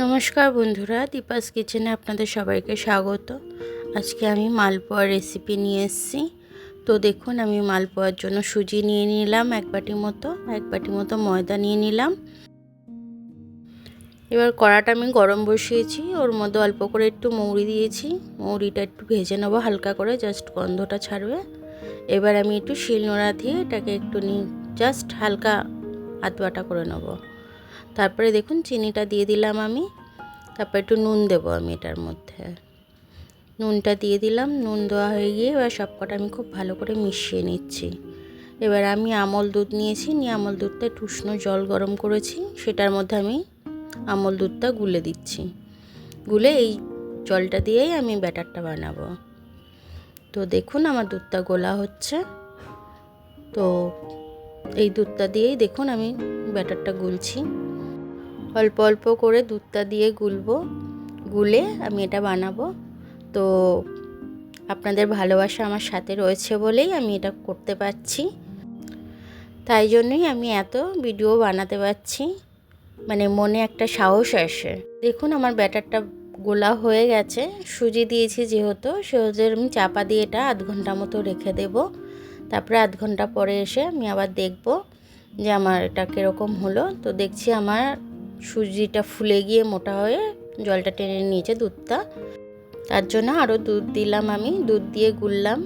নমস্কার বন্ধুরা, দীপাস কিচেনে আপনাদের সবাইকে স্বাগত। আজকে আমি মালপোয়া রেসিপি নিয়ে এসেছি। তো দেখুন, আমি মালপোয়ার জন্য সুজি নিয়ে নিলাম এক বাটি মতো ময়দা নিয়ে নিলাম। এবার কড়াটা আমি গরম বসিয়েছি, ওর মধ্যে অল্প করে একটু মৌরি দিয়েছি। মৌরিটা একটু ভেজে নেবো হালকা করে, জাস্ট গন্ধটা ছাড়বে। এবার আমি একটু শিলনোড়া দিয়ে এটাকে একটু জাস্ট হালকা আধবাটা করে নেবো। তারপরে দেখুন চিনিটা দিয়ে দিলাম আমি। তারপর একটু নুন দেবো আমি এটার মধ্যে। নুনটা দিয়ে দিলাম। নুন দেওয়া হয়ে গিয়ে এবার সবকটা আমি খুব ভালো করে মিশিয়ে নিচ্ছি। এবার আমি আমল দুধ নিয়েছি, আমল দুধটা একটু উষ্ণ জল গরম করেছি, সেটার মধ্যে আমি আমল দুধটা গুলে দিচ্ছি। গুলে এই জলটা দিয়েই আমি ব্যাটারটা বানাবো। তো দেখুন আমার দুধটা গোলা হচ্ছে। তো এই দুধটা দিয়েই দেখুন আমি ব্যাটারটা গুলছি। অল্প অল্প করে দুধটা দিয়ে গুলে আমি এটা বানাবো। তো আপনাদের ভালোবাসা আমার সাথে রয়েছে বলেই আমি এটা করতে পারছি, তাই জন্যই আমি এত ভিডিও বানাতে পারছি, মানে মনে একটা সাহস আসে। দেখুন আমার ব্যাটারটা গোলা হয়ে গেছে। সুজি দিয়েছি যেহেতু আমি চাপা দিয়ে এটা আধ ঘন্টা মতো রেখে দেব। তারপরে আধ ঘন্টা পরে এসে আমি আবার দেখব যে আমার এটা কীরকম হলো। তো দেখছি আমার সুজিটা ফুলে গিয়ে মোটা হয়ে জলটা টেনে নিয়েছে দুধটা, তার জন্য আরও দুধ দিলাম আমি। দুধ দিয়ে গুললাম।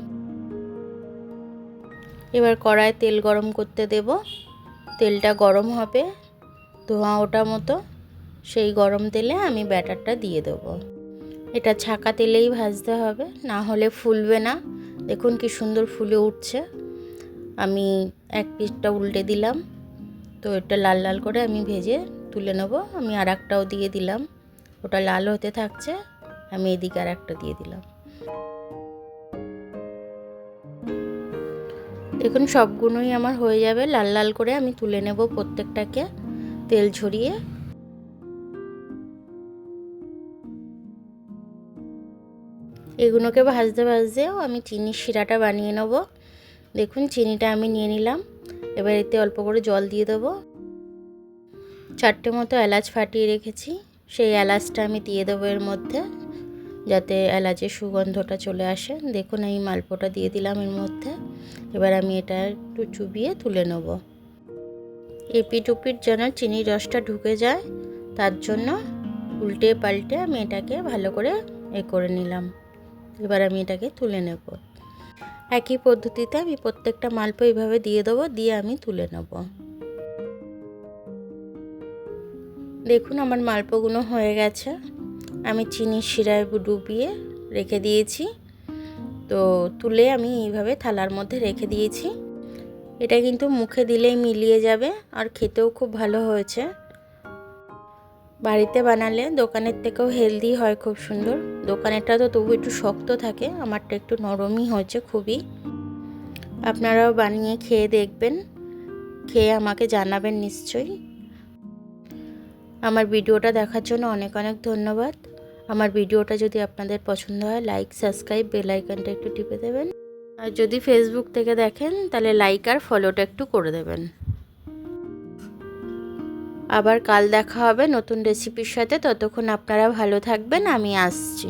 এবার কড়ায় তেল গরম করতে দেব। তেলটা গরম হবে, ধোঁয়া ওঠা মতো, সেই গরম তেলে আমি ব্যাটারটা দিয়ে দেব। এটা ছাকা তেলেই ভাজতে হবে, না হলে ফুলবে না। দেখুন কি সুন্দর ফুলে উঠছে। আমি এক পিঠটা উল্টে দিলাম। তো এটা লাল লাল করে আমি ভেজে তুলে নেব। আমি আর একটাও দিয়ে দিলাম, ওটা লাল হতে থাকছে। আমি এদিকে আর একটা দিয়ে দিলাম। দেখুন সবগুলোই আমার হয়ে যাবে। লাল লাল করে আমি তুলে নেব প্রত্যেকটাকে তেল ঝরিয়ে। এগুলোকে ভাজতে ভাজতেও আমি চিনির শিরাটা বানিয়ে নেব। দেখুন চিনিটা আমি নিয়ে নিলাম। এবার এতে অল্প করে জল দিয়ে দেবো। 4টে মতো এলাচ ফাটিয়ে রেখেছি, সেই এলাচটা আমি দিয়ে দেবো এর মধ্যে, যাতে এলাচের সুগন্ধটা চলে আসে। দেখুন এই মালপোয়াটা দিয়ে দিলাম এর মধ্যে। এবার আমি এটা একটু চুবিয়ে তুলে নেব। এপিট ওপিট যেন চিনির রসটা ঢুকে যায়, তার জন্য উল্টে পাল্টে আমি এটাকে ভালো করে করে নিলাম। এবার আমি এটাকে তুলে নেব। একই পদ্ধতিতে আমি প্রত্যেকটা মালপোয়া এইভাবে দিয়ে দেবো, দিয়ে আমি তুলে নেব। দেখুন আমার মালপোয়াগুলো হয়ে গেছে। আমি চিনির শিরায় ডুবিয়ে রেখে দিয়েছি। তো তুলে আমি এইভাবে থালার মধ্যে রেখে দিয়েছি। এটা কিন্তু মুখে দিলেই মিলিয়ে যাবে, আর খেতেও খুব ভালো হয়েছে। বাড়িতে বানালে দোকানের থেকেও হেলদি হয়, খুব সুন্দর। দোকানেরটা তো তবু একটু শক্ত থাকে, আমারটা একটু নরমই হয়েছে খুবই। আপনারাও বানিয়ে খেয়ে দেখবেন, খেয়ে আমাকে জানাবেন নিশ্চয়ই। আমার ভিডিওটা দেখার জন্য অনেক অনেক ধন্যবাদ। আমার ভিডিওটা যদি আপনাদের পছন্দ হয়, লাইক, সাবস্ক্রাইব, বেল আইকনটা একটু টিপে দেবেন। আর যদি ফেসবুক থেকে দেখেন তাহলে লাইক আর ফলোটা একটু করে দেবেন। আবার কাল দেখা হবে নতুন রেসিপির সাথে। ততক্ষণ আপনারা ভালো থাকবেন, আমি আসছি।